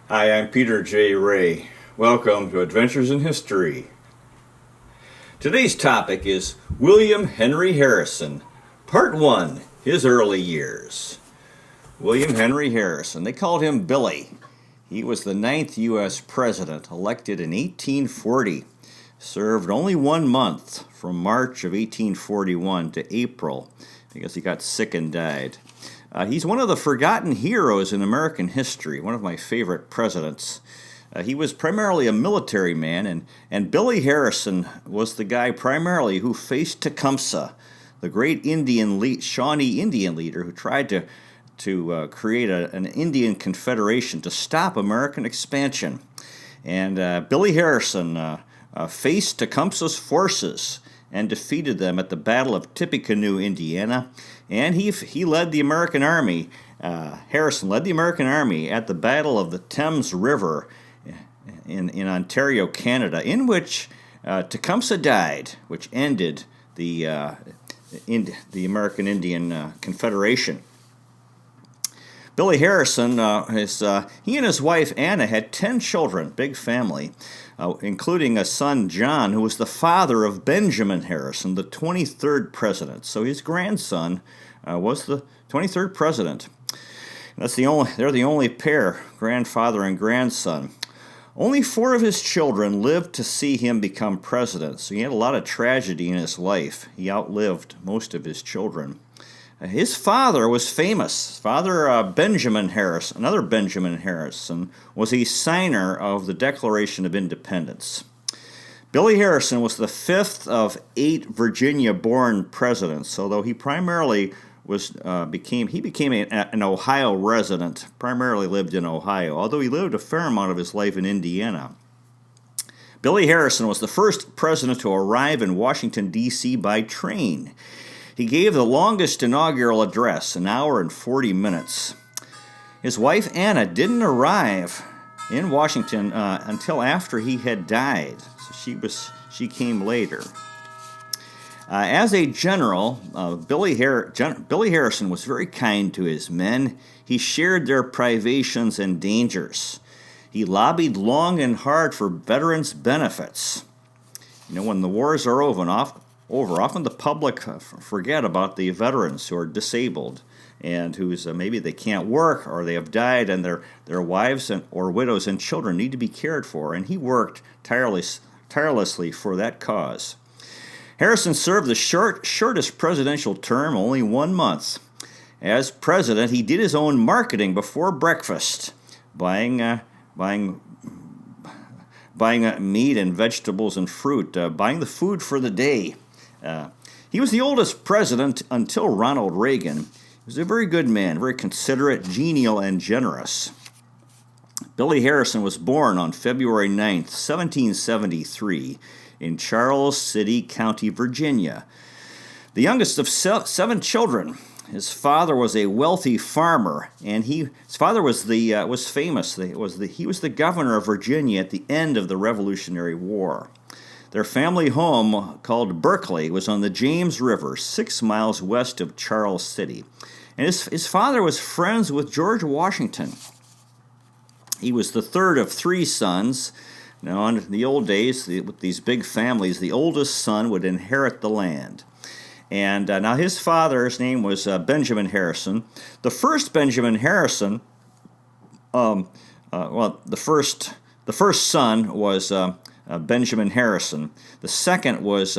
Hi, I'm Peter J. Ray. Welcome to Adventures in History. Today's topic is William Henry Harrison, Part 1, His Early Years. William Henry Harrison, they called him Billy. He was the 9th U.S. President, elected in 1840. Served only 1 month, from March of 1841 to April, because he got sick and died. He's one of the forgotten heroes in American history, one of my favorite presidents. He was primarily a military man, and Billy Harrison was the guy primarily who faced Tecumseh, the great Shawnee Indian leader who tried to create an Indian confederation to stop American expansion. And Billy Harrison faced Tecumseh's forces and defeated them at the Battle of Tippecanoe, Indiana. And he led the American Army. Harrison led the American Army at the Battle of the Thames River in Ontario, Canada, in which Tecumseh died, which ended the American Indian Confederation. Billy Harrison, he and his wife Anna had 10 children, big family, including a son, John, who was the father of Benjamin Harrison, the 23rd president. So his grandson was the 23rd president. They're the only pair, grandfather and grandson. Only 4 of his children lived to see him become president, so he had a lot of tragedy in his life. He outlived most of his children. His father was famous. Father Benjamin Harrison, another Benjamin Harrison, was a signer of the Declaration of Independence. Billy Harrison was the 5th of 8 Virginia-born presidents, although he primarily became an Ohio resident, primarily lived in Ohio, although he lived a fair amount of his life in Indiana. Billy Harrison was the first president to arrive in Washington, D.C. by train. He gave the longest inaugural address, an hour and 40 minutes. His wife, Anna, didn't arrive in Washington until after he had died. So she came later. As a general, Billy Harrison was very kind to his men. He shared their privations and dangers. He lobbied long and hard for veterans' benefits. When the wars are over, often the public forget about the veterans who are disabled and whose maybe they can't work or they have died, and their wives or widows and children need to be cared for, and he worked tirelessly for that cause. Harrison served the shortest presidential term, only 1 month. As president, he did his own marketing before breakfast, buying meat and vegetables and fruit, buying the food for the day. He was the oldest president until Ronald Reagan. He was a very good man, very considerate, genial, and generous. Billy Harrison was born on February 9th, 1773, in Charles City County, Virginia. The youngest of 7 children. His father was a wealthy farmer, and his father was famous. He was the governor of Virginia at the end of the Revolutionary War. Their family home, called Berkeley, was on the James River, 6 miles west of Charles City. And his father was friends with George Washington. He was the 3rd of 3 sons. Now, in the old days, with these big families, the oldest son would inherit the land. And now his father's name was Benjamin Harrison. The first Benjamin Harrison, the first son was Benjamin Harrison. The second was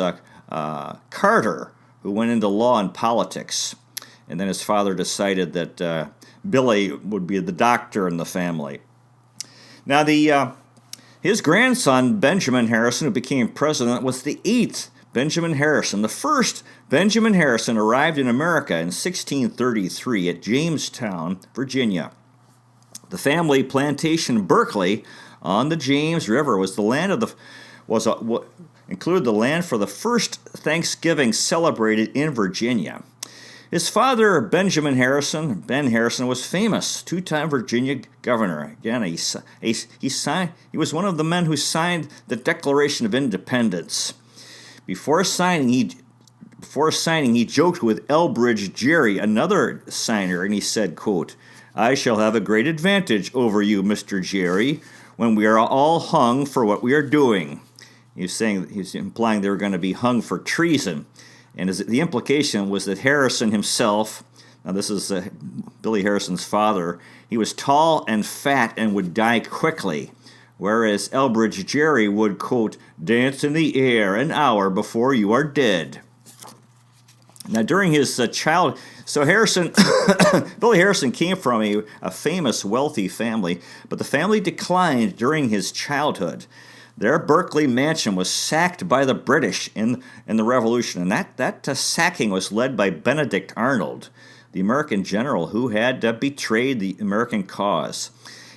Carter, who went into law and politics. And then his father decided that Billy would be the doctor in the family. Now, his grandson, Benjamin Harrison, who became president, was the 8th Benjamin Harrison. The first Benjamin Harrison arrived in America in 1633 at Jamestown, Virginia. The family plantation Berkeley on the James River was the land included the land for the first Thanksgiving celebrated in Virginia. His father, Ben Harrison, was famous, 2-time Virginia governor. Again, he was one of the men who signed the Declaration of Independence. Before signing, he joked with Elbridge Gerry, another signer, and he said, quote, I shall have a great advantage over you, Mr. Jerry, when we are all hung for what we are doing. He's implying they were going to be hung for treason. And the implication was that Harrison himself, now this is Billy Harrison's father, he was tall and fat and would die quickly, whereas Elbridge Gerry would, quote, dance in the air an hour before you are dead. Now, during his Billy Harrison came from a famous, wealthy family, but the family declined during his childhood. Their Berkeley mansion was sacked by the British in the Revolution, and that sacking was led by Benedict Arnold, the American general who had betrayed the American cause.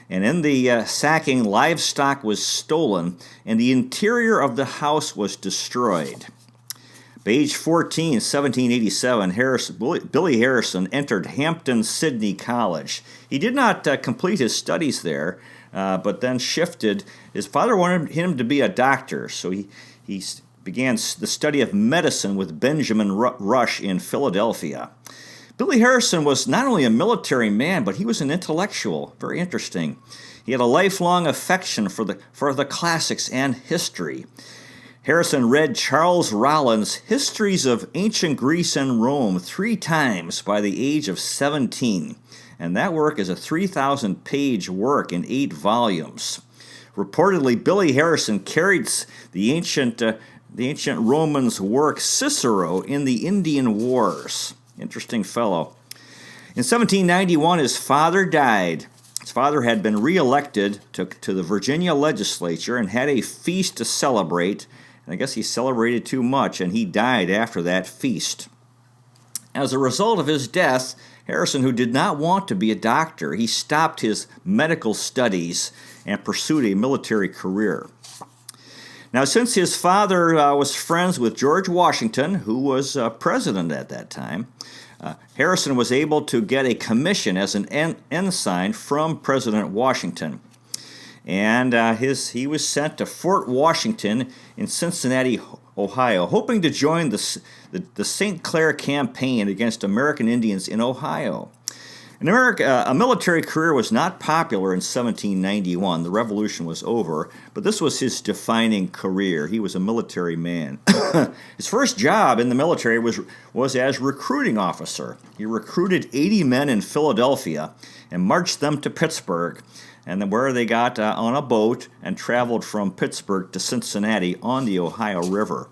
And in the sacking, livestock was stolen, and the interior of the house was destroyed. By age 14, 1787, Billy Harrison entered Hampton-Sydney College. He did not complete his studies there, but then shifted. His father wanted him to be a doctor, so he began the study of medicine with Benjamin Rush in Philadelphia. Billy Harrison was not only a military man, but he was an intellectual. Very interesting. He had a lifelong affection for the classics and history. Harrison read Charles Rollin's Histories of Ancient Greece and Rome 3 times by the age of 17, and that work is a 3,000-page work in 8 volumes. Reportedly, Billy Harrison carried the ancient Romans' work Cicero in the Indian Wars. Interesting fellow. In 1791, his father died. His father had been reelected to the Virginia legislature and had a feast to celebrate. I guess he celebrated too much, and he died after that feast. As a result of his death, Harrison, who did not want to be a doctor, he stopped his medical studies and pursued a military career. Now, since his father was friends with George Washington, who was president at that time, Harrison was able to get a commission as an ensign from President Washington. And he was sent to Fort Washington in Cincinnati, Ohio, hoping to join the St. Clair campaign against American Indians in Ohio. In America, a military career was not popular in 1791. The Revolution was over, but this was his defining career. He was a military man. His first job in the military was as recruiting officer. He recruited 80 men in Philadelphia and marched them to Pittsburgh, and then where they got on a boat and traveled from Pittsburgh to Cincinnati on the Ohio River.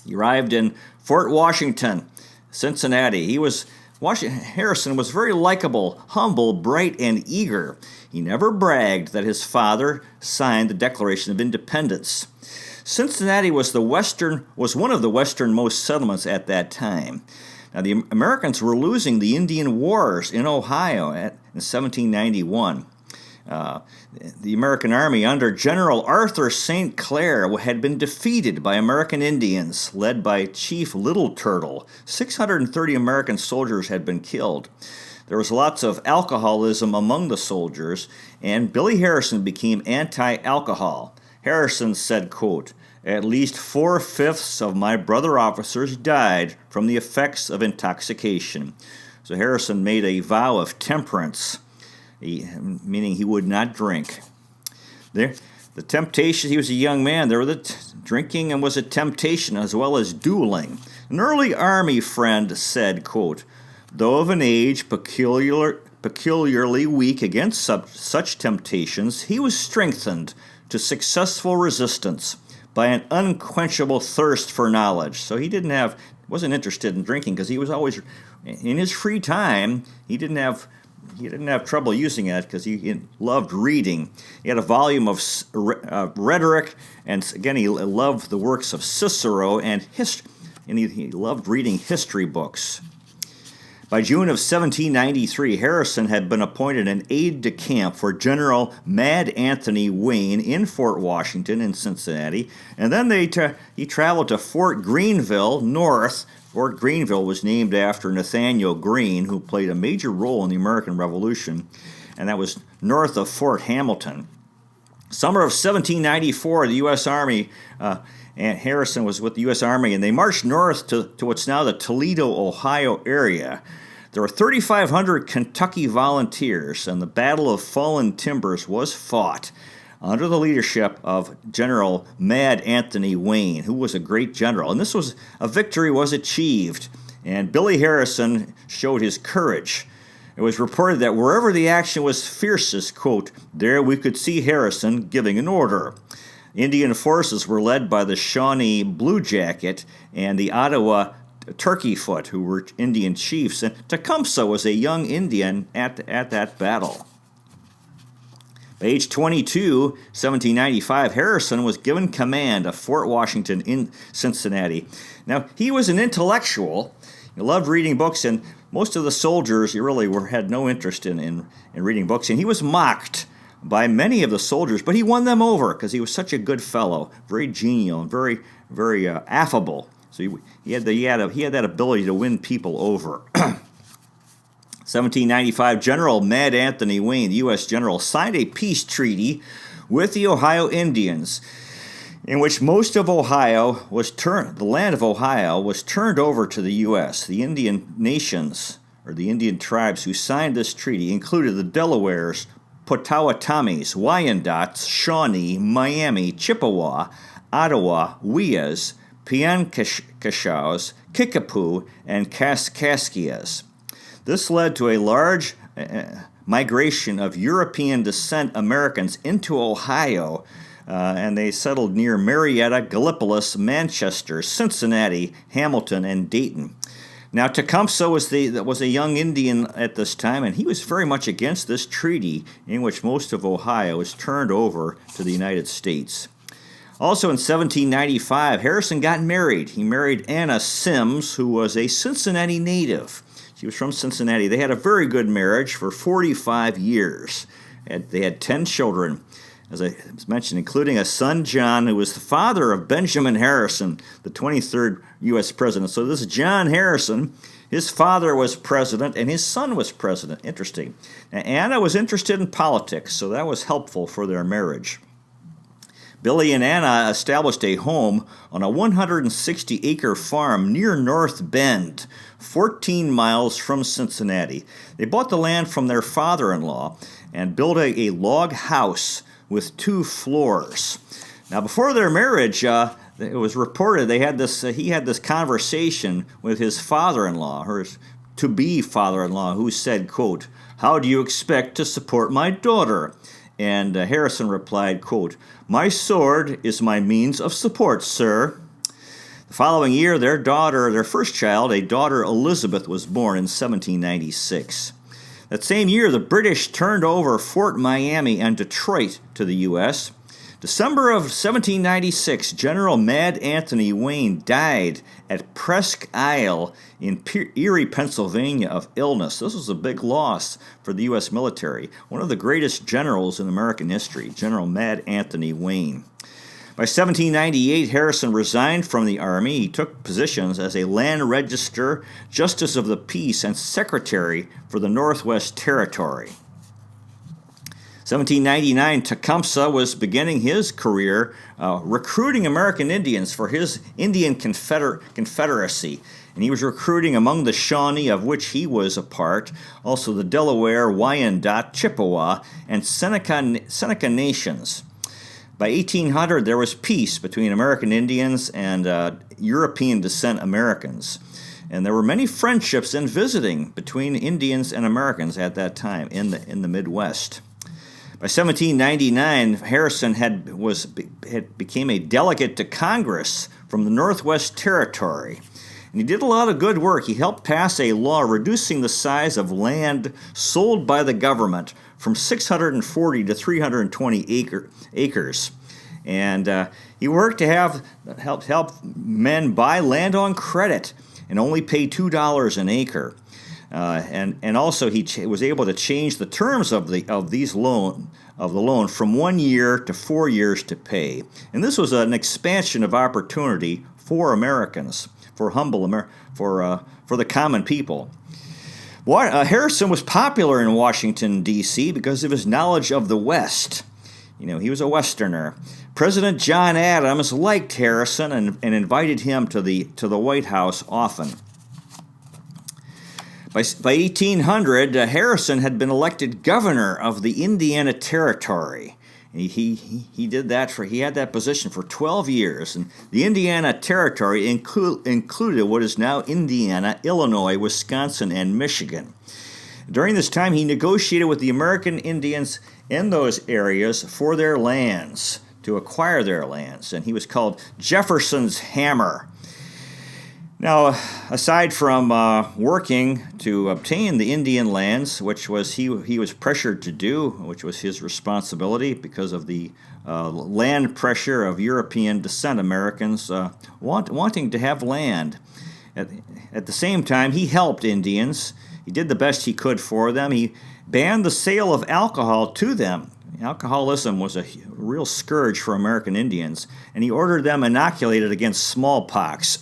He arrived in Fort Washington, Cincinnati. Harrison was very likable, humble, bright, and eager. He never bragged that his father signed the Declaration of Independence. Cincinnati was one of the westernmost settlements at that time. Now, the Americans were losing the Indian Wars in Ohio in 1791. The American Army under General Arthur St. Clair had been defeated by American Indians, led by Chief Little Turtle. 630 American soldiers had been killed. There was lots of alcoholism among the soldiers, and Billy Harrison became anti-alcohol. Harrison said, quote, "At least 4/5 of my brother officers died from the effects of intoxication." So Harrison made a vow of temperance, meaning he would not drink. The temptation, he was a young man. Drinking and was a temptation as well as dueling. An early Army friend said, quote, "Though of an age peculiarly weak against such temptations, he was strengthened to successful resistance by an unquenchable thirst for knowledge." So he wasn't interested in drinking because he was always, in his free time, he didn't have trouble using it because he loved reading. He had a volume of rhetoric, and again, he loved the works of Cicero and history, and he loved reading history books. By June of 1793, Harrison had been appointed an aide-de-camp for General Mad Anthony Wayne in Fort Washington in Cincinnati, and then he traveled to Fort Greenville, north. Fort Greenville was named after Nathaniel Greene, who played a major role in the American Revolution, and that was north of Fort Hamilton. Summer of 1794, the U.S. Army, and Harrison was with the U.S. Army, and they marched north to what's now the Toledo, Ohio area. There were 3,500 Kentucky volunteers, and the Battle of Fallen Timbers was fought under the leadership of General Mad Anthony Wayne, who was a great general. And a victory was achieved, and Billy Harrison showed his courage. It was reported that wherever the action was fiercest, quote, there we could see Harrison giving an order. Indian forces were led by the Shawnee Blue Jacket and the Ottawa Turkeyfoot, who were Indian chiefs, and Tecumseh was a young Indian at that battle. By age 22, 1795, Harrison was given command of Fort Washington in Cincinnati. Now, he was an intellectual. He loved reading books, and most of the soldiers really had no interest in reading books, and he was mocked by many of the soldiers, but he won them over because he was such a good fellow, very genial and very, very affable. So he had that ability to win people over. 1795, General Mad Anthony Wayne, the U.S. general, signed a peace treaty with the Ohio Indians, in which most of Ohio the land of Ohio was turned over to the U.S. The Indian nations, or the Indian tribes who signed this treaty, included the Delawares, Potawatomis, Wyandots, Shawnee, Miami, Chippewa, Ottawa, Weas, Piankashaws, Kickapoo, and Kaskaskias. This led to a large migration of European descent Americans into Ohio, and they settled near Marietta, Gallipolis, Manchester, Cincinnati, Hamilton, and Dayton. Now, Tecumseh was a young Indian at this time, and he was very much against this treaty in which most of Ohio was turned over to the United States. Also in 1795, Harrison got married. He married Anna Sims, who was a Cincinnati native. She was from Cincinnati. They had a very good marriage for 45 years. They had 10 children, as I mentioned, including a son, John, who was the father of Benjamin Harrison, the 23rd U.S. president. So this is John Harrison. His father was president, and his son was president. Interesting. Now, Anna was interested in politics, so that was helpful for their marriage. Billy and Anna established a home on a 160-acre farm near North Bend, 14 miles from Cincinnati. They bought the land from their father-in-law and built a log house with 2 floors. Now, before their marriage, it was reported he had this conversation with his father-in-law, or his to-be father-in-law, who said, quote, "How do you expect to support my daughter?" And Harrison replied, quote, "My sword is my means of support, sir." The following year, their first child, a daughter Elizabeth, was born in 1796. That same year, the British turned over Fort Miami and Detroit to the U.S. December of 1796, General Mad Anthony Wayne died at Presque Isle in Erie, Pennsylvania, of illness. This was a big loss for the U.S. military. One of the greatest generals in American history, General Mad Anthony Wayne. By 1798, Harrison resigned from the Army. He took positions as a land register, justice of the peace, and secretary for the Northwest Territory. 1799, Tecumseh was beginning his career recruiting American Indians for his Indian Confederacy. And he was recruiting among the Shawnee, of which he was a part, also the Delaware, Wyandot, Chippewa, and Seneca nations. By 1800, there was peace between American Indians and European descent Americans. And there were many friendships and visiting between Indians and Americans at that time in the Midwest. By 1799, Harrison became a delegate to Congress from the Northwest Territory. And he did a lot of good work. He helped pass a law reducing the size of land sold by the government from 640 to 320 acres. And he worked to help men buy land on credit and only pay $2 an acre. And also he was able to change the terms of the loan from 1 year to 4 years to pay. And this was an expansion of opportunity for Americans, for the common people. Harrison was popular in Washington, D.C. because of his knowledge of the West. He was a Westerner. President John Adams liked Harrison and invited him to the White House often. By 1800, Harrison had been elected governor of the Indiana Territory. He did that he had that position for 12 years. And the Indiana Territory included what is now Indiana, Illinois, Wisconsin, and Michigan. During this time, he negotiated with the American Indians in those areas for their lands, to acquire their lands, and he was called Jefferson's Hammer. Now, aside from working to obtain the Indian lands, which was he was pressured to do, which was his responsibility because of the land pressure of European descent Americans wanting to have land. At the same time, he helped Indians. He did the best he could for them. He banned the sale of alcohol to them. Alcoholism was a real scourge for American Indians, and he ordered them inoculated against smallpox.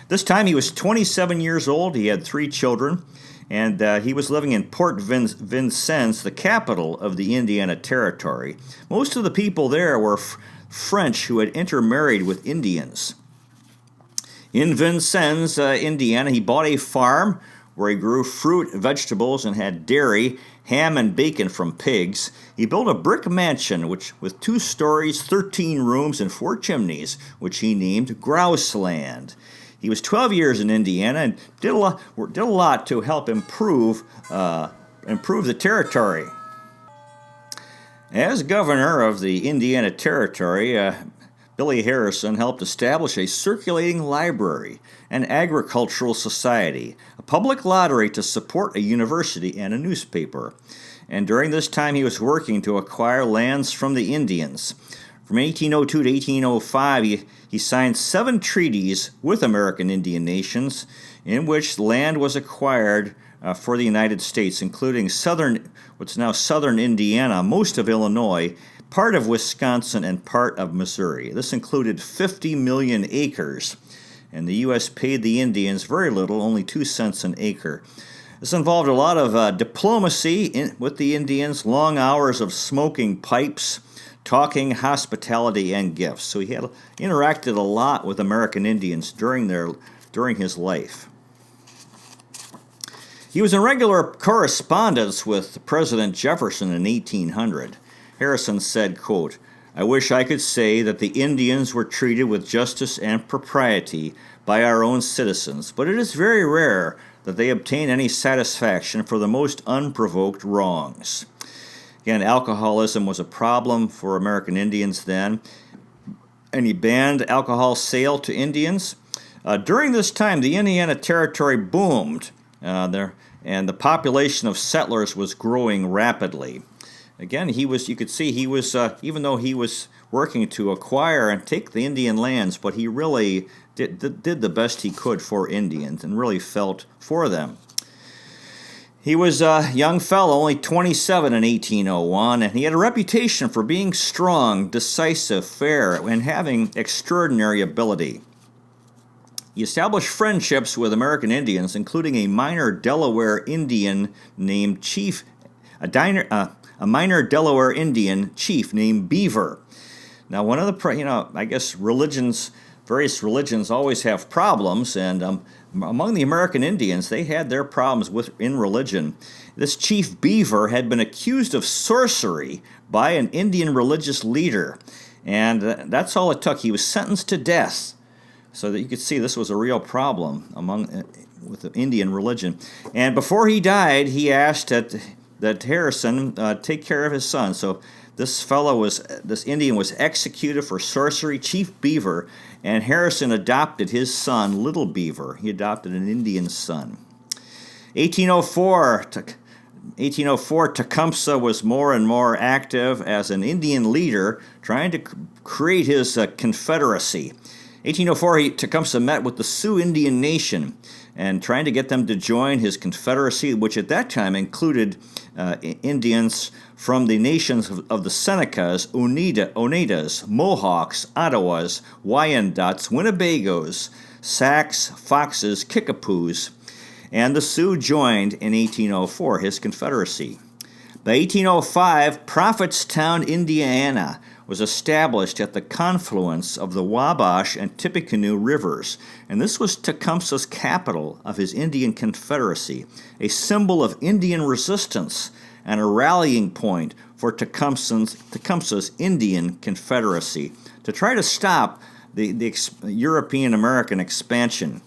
This time he was 27 years old. He had 3 children, and he was living in Port Vincennes, the capital of the Indiana Territory. Most of the people there were French who had intermarried with Indians. In Vincennes, Indiana, he bought a farm where he grew fruit, vegetables, and had dairy, ham, and bacon from pigs. He built a brick mansion with 2 stories, 13 rooms, and 4 chimneys, which he named Grouseland. He was 12 years in Indiana and did a lot to help improve the territory. As governor of the Indiana Territory, Billy Harrison helped establish a circulating library, an agricultural society, a public lottery to support a university, and a newspaper. And during this time, he was working to acquire lands from the Indians. From 1802 to 1805, he signed 7 treaties with American Indian nations in which land was acquired for the United States, including what's now southern Indiana, most of Illinois, part of Wisconsin, and part of Missouri. This included 50 million acres, and the U.S. paid the Indians very little, only 2 cents an acre. This involved a lot of diplomacy with the Indians, long hours of smoking pipes, talking, hospitality, and gifts. So he had interacted a lot with American Indians during his life. He was in regular correspondence with President Jefferson in 1800. Harrison said, quote, "I wish I could say that the Indians were treated with justice and propriety by our own citizens, but it is very rare that they obtain any satisfaction for the most unprovoked wrongs." Again, alcoholism was a problem for American Indians then, and he banned alcohol sale to Indians. During this time, the Indiana Territory boomed, and the population of settlers was growing rapidly. Again, you could see he was, even though he was working to acquire and take the Indian lands, but he really did the best he could for Indians and really felt for them. He was a young fellow, only 27 in 1801, and he had a reputation for being strong, decisive, fair, and having extraordinary ability. He established friendships with American Indians, including a minor Delaware Indian named a minor Delaware Indian chief named Beaver. Now, one of the, I guess various religions always have problems, and among the American Indians, they had their problems in religion. This Chief Beaver had been accused of sorcery by an Indian religious leader, and that's all it took. He was sentenced to death, so that you could see this was a real problem with the Indian religion. And before he died, he asked that Harrison take care of his son. So this Indian was executed for sorcery, Chief Beaver, and Harrison adopted his son, Little Beaver. He adopted an Indian son. 1804, Tecumseh was more and more active as an Indian leader, trying to create his confederacy. 1804, Tecumseh met with the Sioux Indian Nation and trying to get them to join his confederacy, which at that time included Indians from the nations of the Senecas, Oneidas, Mohawks, Ottawas, Wyandots, Winnebagos, Sacs, Foxes, Kickapoos, and the Sioux joined in 1804 his confederacy. The 1805 Prophetstown, Indiana was established at the confluence of the Wabash and Tippecanoe rivers, and this was Tecumseh's capital of his Indian Confederacy, a symbol of Indian resistance and a rallying point for Tecumseh's Indian Confederacy to try to stop the European-American expansion.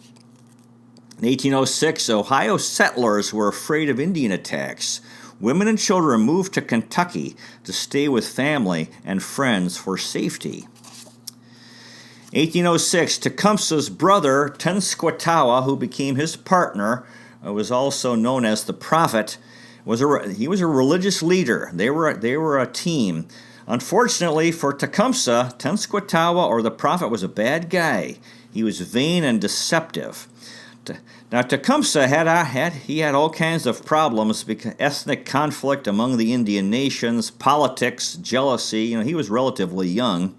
In 1806, Ohio settlers were afraid of Indian attacks. Women and children moved to Kentucky to stay with family and friends for safety. 1806, Tecumseh's brother, Tenskwatawa, who became his partner, was also known as the Prophet. He was a religious leader. They were a team. Unfortunately for Tecumseh, Tenskwatawa, or the Prophet, was a bad guy. He was vain and deceptive. Now, Tecumseh had all kinds of problems, because ethnic conflict among the Indian nations, politics, jealousy. He was relatively young.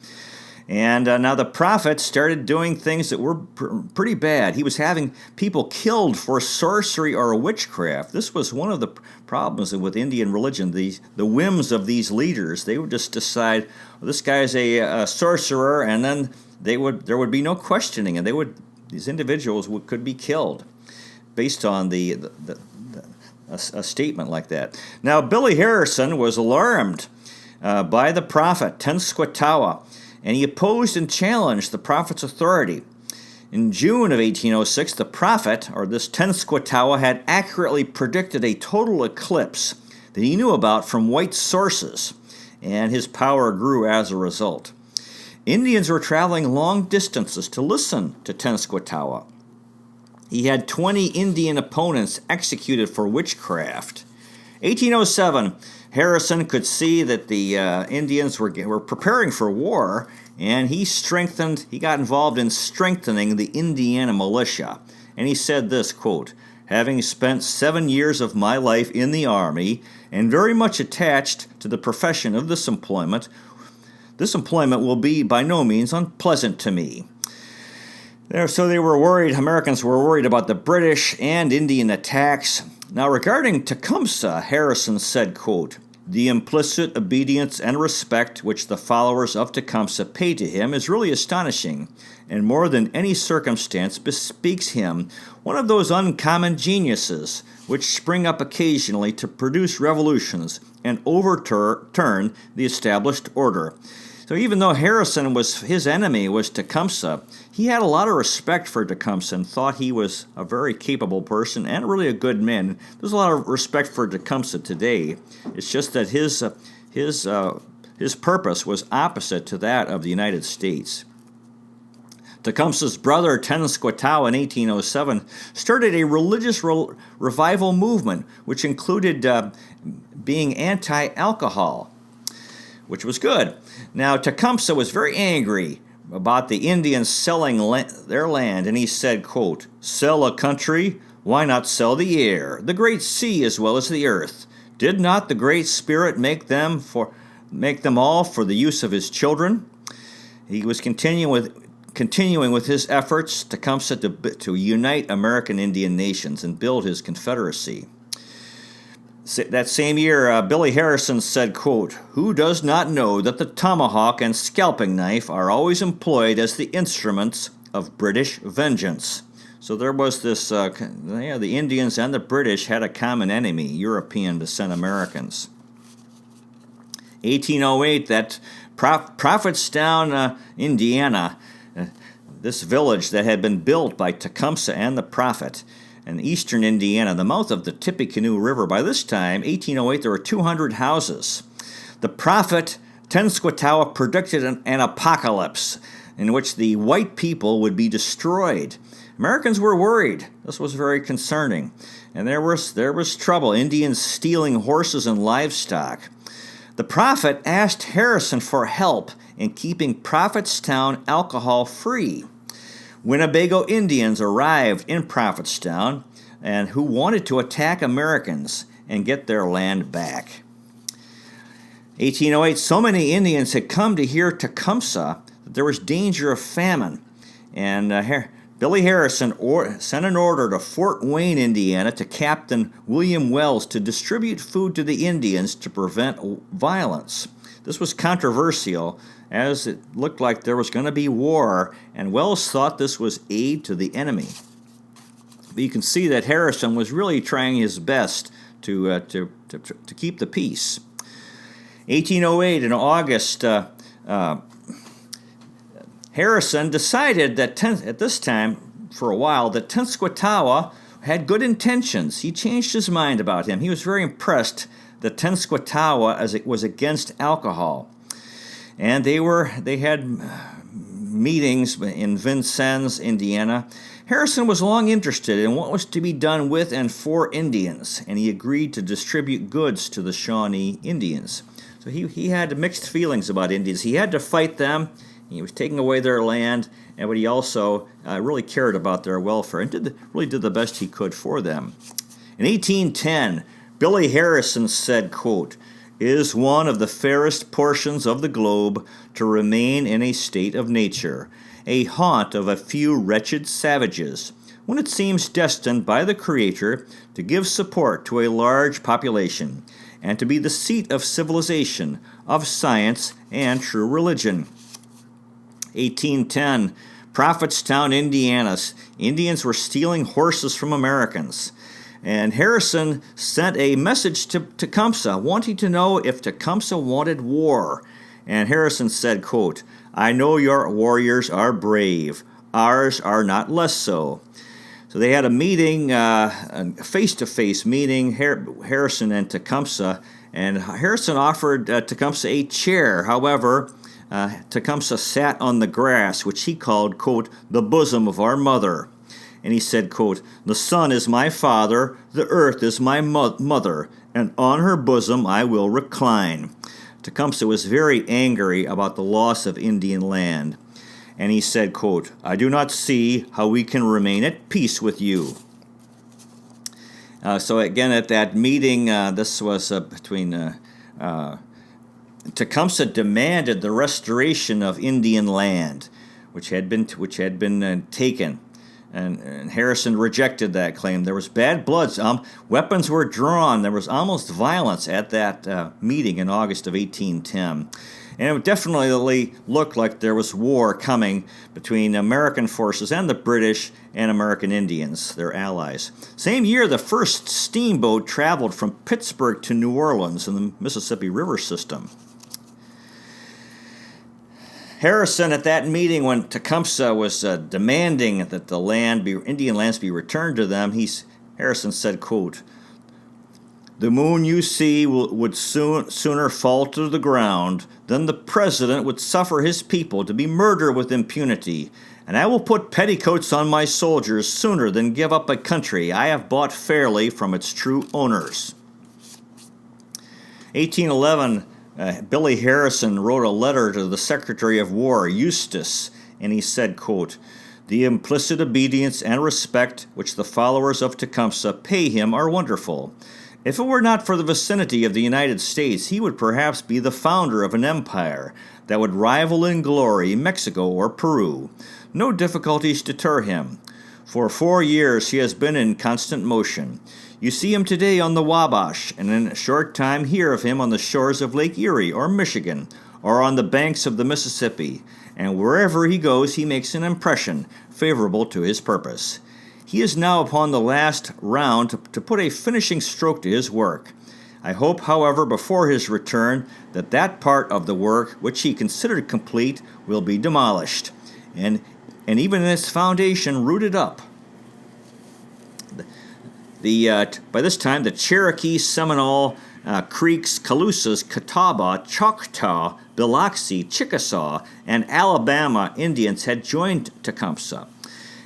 And now the Prophet started doing things that were pretty bad. He was having people killed for sorcery or witchcraft. This was one of the problems with Indian religion. The whims of these leaders, they would just decide, well, this guy's a sorcerer, and then there would be no questioning, and these individuals could be killed based on a statement like that. Now, Billy Harrison was alarmed by the Prophet, Tenskwatawa, and he opposed and challenged the Prophet's authority. In June of 1806, the Prophet, or this Tenskwatawa, had accurately predicted a total eclipse that he knew about from white sources, and his power grew as a result. Indians were traveling long distances to listen to Tenskwatawa. He had 20 Indian opponents executed for witchcraft. 1807, Harrison could see that the Indians were preparing for war, and he got involved in strengthening the Indiana militia. And he said this, quote, "Having spent 7 years of my life in the Army, and very much attached to the profession of this employment will be by no means unpleasant to me." So they were worried, Americans were worried about the British and Indian attacks. Now, regarding Tecumseh, Harrison said, quote, "The implicit obedience and respect which the followers of Tecumseh pay to him is really astonishing, and more than any circumstance bespeaks him one of those uncommon geniuses which spring up occasionally to produce revolutions and overturn the established order." So even though his enemy was Tecumseh, he had a lot of respect for Tecumseh and thought he was a very capable person and really a good man. There's a lot of respect for Tecumseh today. It's just that his purpose was opposite to that of the United States. Tecumseh's brother, Tenskwatawa, in 1807, started a religious revival movement, which included being anti-alcohol, which was good. Now, Tecumseh was very angry about the Indians selling their land, and he said, quote, "Sell a country? Why not sell the air, the great sea as well as the earth? Did not the Great Spirit make them all for the use of his children?" He was continuing with his efforts, Tecumseh, to unite American Indian nations and build his confederacy. That same year, Billy Harrison said, quote, "Who does not know that the tomahawk and scalping knife are always employed as the instruments of British vengeance?" So there was this, the Indians and the British had a common enemy, European descent Americans. 1808, that Prophetstown, Indiana, this village that had been built by Tecumseh and the Prophet, in eastern Indiana, the mouth of the Tippecanoe River. By this time, 1808, there were 200 houses. The Prophet, Tenskwatawa, predicted an apocalypse in which the white people would be destroyed. Americans were worried. This was very concerning. And there was trouble, Indians stealing horses and livestock. The Prophet asked Harrison for help in keeping Prophetstown alcohol-free. Winnebago Indians arrived in Prophetstown and who wanted to attack Americans and get their land back. 1808, so many Indians had come to hear Tecumseh that there was danger of famine, and Billy Harrison sent an order to Fort Wayne, Indiana, to Captain William Wells to distribute food to the Indians to prevent violence. This was controversial, as it looked like there was going to be war, and Wells thought this was aid to the enemy. But you can see that Harrison was really trying his best to keep the peace. 1808, in August, Harrison decided that at this time, for a while, that Tenskwatawa had good intentions. He changed his mind about him. He was very impressed that Tenskwatawa as it was against alcohol. And they had meetings in Vincennes, Indiana. Harrison was long interested in what was to be done with and for Indians, and he agreed to distribute goods to the Shawnee Indians. So he had mixed feelings about Indians. He had to fight them. He was taking away their land, but he also really cared about their welfare and really did the best he could for them. In 1810, Billy Harrison said, quote, "It is one of the fairest portions of the globe to remain in a state of nature, a haunt of a few wretched savages, when it seems destined by the Creator to give support to a large population, and to be the seat of civilization, of science, and true religion." 1810, Prophetstown, Indiana. Indians were stealing horses from Americans. And Harrison sent a message to Tecumseh, wanting to know if Tecumseh wanted war. And Harrison said, quote, "I know your warriors are brave. Ours are not less so." So they had a meeting, a face-to-face meeting, Harrison and Tecumseh. And Harrison offered Tecumseh a chair. However, Tecumseh sat on the grass, which he called, quote, "the bosom of our mother." And he said, quote, "The sun is my father, the earth is my mother, and on her bosom I will recline." Tecumseh was very angry about the loss of Indian land. And he said, quote, "I do not see how we can remain at peace with you." So again, at that meeting, this was between Tecumseh demanded the restoration of Indian land, which had been taken, and Harrison rejected that claim. There was bad blood. Weapons were drawn. There was almost violence at that meeting in August of 1810. And it definitely looked like there was war coming between American forces and the British and American Indians, their allies. Same year, the first steamboat traveled from Pittsburgh to New Orleans in the Mississippi River system. Harrison, at that meeting when Tecumseh was demanding that the Indian lands be returned to them, Harrison said, quote, "The moon you see would sooner fall to the ground than the president would suffer his people to be murdered with impunity, and I will put petticoats on my soldiers sooner than give up a country I have bought fairly from its true owners." 1811, Billy Harrison wrote a letter to the Secretary of War, Eustis, and he said, quote, "The implicit obedience and respect which the followers of Tecumseh pay him are wonderful. If it were not for the vicinity of the United States, he would perhaps be the founder of an empire that would rival in glory Mexico or Peru. No difficulties deter him. For 4 years he has been in constant motion. You see him today on the Wabash, and in a short time hear of him on the shores of Lake Erie or Michigan, or on the banks of the Mississippi, and wherever he goes he makes an impression favorable to his purpose. He is now upon the last round to put a finishing stroke to his work. I hope, however, before his return, that part of the work which he considered complete will be demolished, and even its foundation rooted up. By this time, the Cherokee, Seminole, Creeks, Calusas, Catawba, Choctaw, Biloxi, Chickasaw, and Alabama Indians had joined Tecumseh.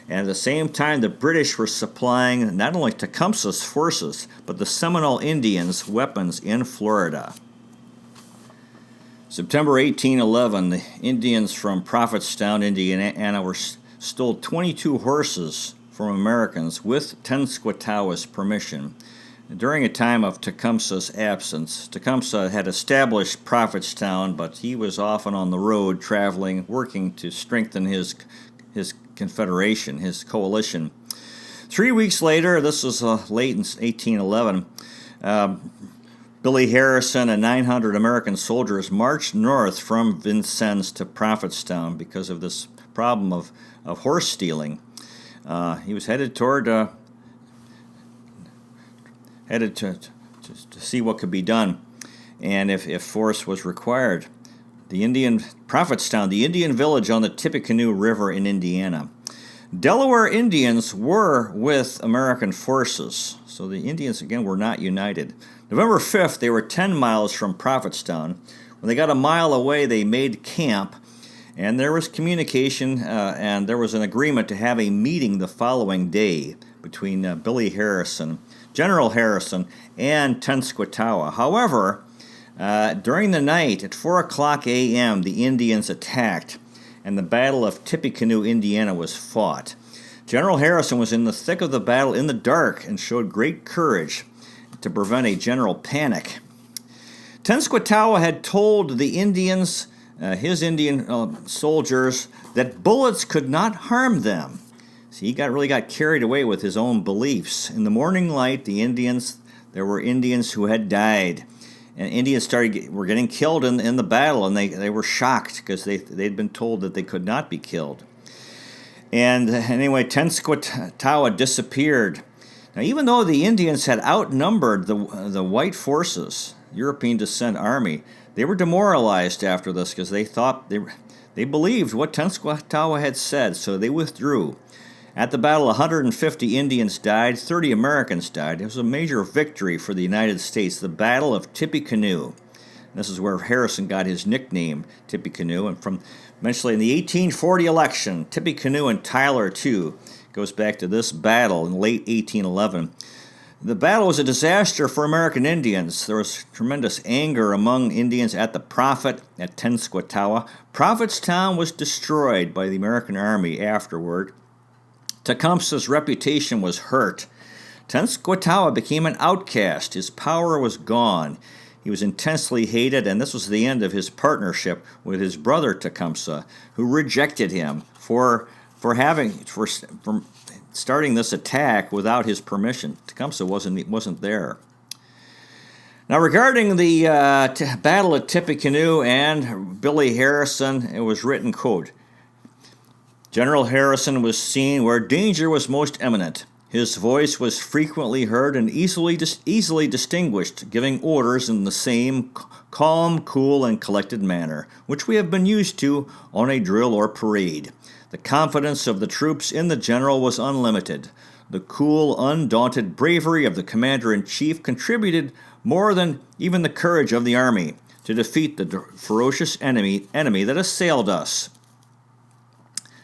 And at the same time, the British were supplying not only Tecumseh's forces, but the Seminole Indians' weapons in Florida. September 1811, the Indians from Prophetstown, Indiana, stole 22 horses from Americans with Tenskwatawa's permission. During a time of Tecumseh's absence, Tecumseh had established Prophetstown, but he was often on the road traveling, working to strengthen his his confederation, his coalition. 3 weeks later, this was late in 1811, Billy Harrison and 900 American soldiers marched north from Vincennes to Prophetstown because of this problem of horse stealing. He was headed to see what could be done, and if force was required. Prophetstown, the Indian village on the Tippecanoe River in Indiana. Delaware Indians were with American forces, so the Indians, again, were not united. November 5th, they were 10 miles from Prophetstown. When they got a mile away, they made camp, and there was communication, and there was an agreement to have a meeting the following day between General Harrison, and Tenskwatawa. However, during the night, at 4 o'clock a.m., the Indians attacked, and the Battle of Tippecanoe, Indiana, was fought. General Harrison was in the thick of the battle in the dark and showed great courage to prevent a general panic. Tenskwatawa had told the Indians, his Indian soldiers, that bullets could not harm them. So he really got carried away with his own beliefs. In the morning light, there were Indians who had died. And Indians were getting killed in the battle, and they were shocked because they'd been told that they could not be killed. And anyway, Tenskwatawa disappeared. Now, even though the Indians had outnumbered the white forces, European descent army, they were demoralized after this because they thought they believed what Tenskwatawa had said, so they withdrew. At the battle, 150 Indians died, 30 Americans died. It was a major victory for the United States, the Battle of Tippecanoe. This is where Harrison got his nickname, Tippecanoe, and from eventually in the 1840 election, Tippecanoe and Tyler, too, goes back to this battle in late 1811. The battle was a disaster for American Indians. There was tremendous anger among Indians at the Prophet at Tenskwatawa. Prophetstown was destroyed by the American army afterward. Tecumseh's reputation was hurt. Tenskwatawa became an outcast. His power was gone. He was intensely hated, and this was the end of his partnership with his brother Tecumseh, who rejected him for starting this attack without his permission. Tecumseh wasn't there. Now, regarding the Battle of Tippecanoe and Billy Harrison, it was written, quote, General Harrison was seen where danger was most imminent. His voice was frequently heard and easily distinguished, giving orders in the same calm, cool, and collected manner, which we have been used to on a drill or parade. The confidence of the troops in the general was unlimited. The cool, undaunted bravery of the commander-in-chief contributed more than even the courage of the army to defeat the ferocious enemy that assailed us.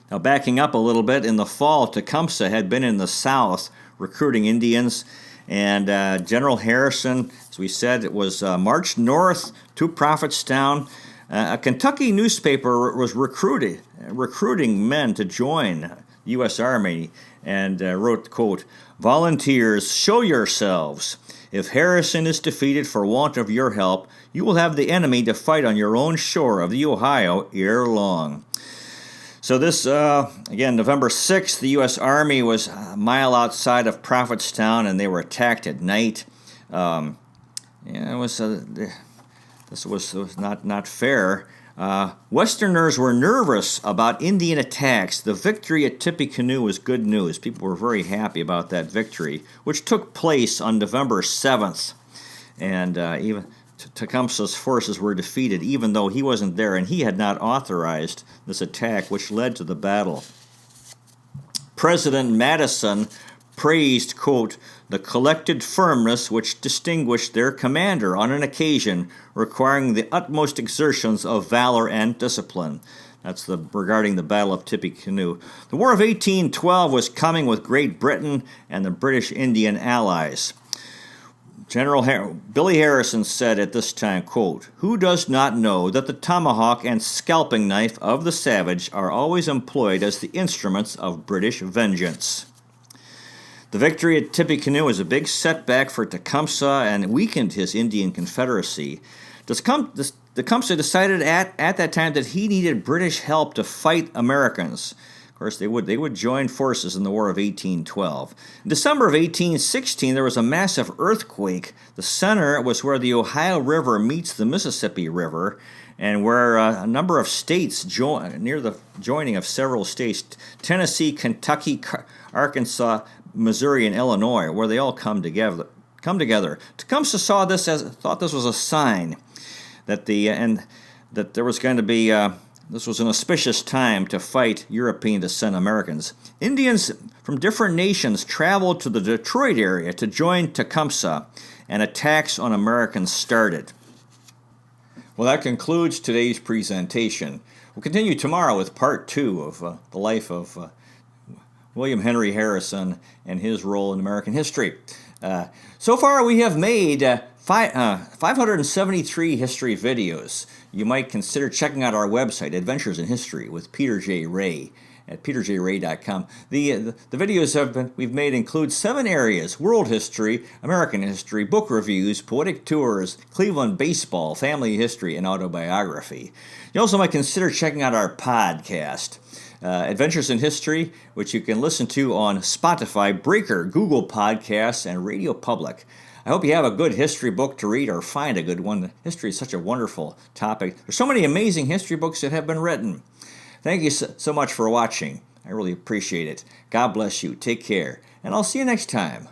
Now, backing up a little bit, in the fall, Tecumseh had been in the South recruiting Indians, and General Harrison, as we said, was marched north to Prophetstown. A Kentucky newspaper was recruiting men to join the U.S. Army, and wrote, quote, Volunteers, show yourselves. If Harrison is defeated for want of your help, you will have the enemy to fight on your own shore of the Ohio ere long. So this, again, November 6th, the U.S. Army was a mile outside of Prophetstown, and they were attacked at night. This was not fair. Westerners were nervous about Indian attacks. The victory at Tippecanoe was good news. People were very happy about that victory, which took place on November 7th. And even Tecumseh's forces were defeated, even though he wasn't there, and he had not authorized this attack, which led to the battle. President Madison praised, quote, the collected firmness which distinguished their commander on an occasion requiring the utmost exertions of valor and discipline. That's regarding the Battle of Tippecanoe. The War of 1812 was coming with Great Britain and the British Indian allies. General Billy Harrison said at this time, quote, who does not know that the tomahawk and scalping knife of the savage are always employed as the instruments of British vengeance? The victory at Tippecanoe was a big setback for Tecumseh and weakened his Indian Confederacy. Tecumseh decided at that time that he needed British help to fight Americans. Of course, they would join forces in the War of 1812. In December of 1816, there was a massive earthquake. The center was where the Ohio River meets the Mississippi River, and where a number of states near the joining of several states, Tennessee, Kentucky, Arkansas, Missouri, and Illinois, where they all come together. Tecumseh thought this was a sign that there was going to be this was an auspicious time to fight European descent Americans. Indians from different nations traveled to the Detroit area to join Tecumseh, and attacks on Americans started. Well, that concludes today's presentation. We'll continue tomorrow with part 2 of the life of William Henry Harrison and his role in American history. So far, we have made 573 history videos. You might consider checking out our website, Adventures in History with Peter J. Ray, at peterjray.com. The videos we've made include 7 areas: world history, American history, book reviews, poetic tours, Cleveland baseball, family history, and autobiography. You also might consider checking out our podcast, Adventures in History, which you can listen to on Spotify, Breaker, Google Podcasts, and Radio Public. I hope you have a good history book to read, or find a good one. History is such a wonderful topic. There's so many amazing history books that have been written. Thank you so much for watching. I really appreciate it. God bless you. Take care. And I'll see you next time.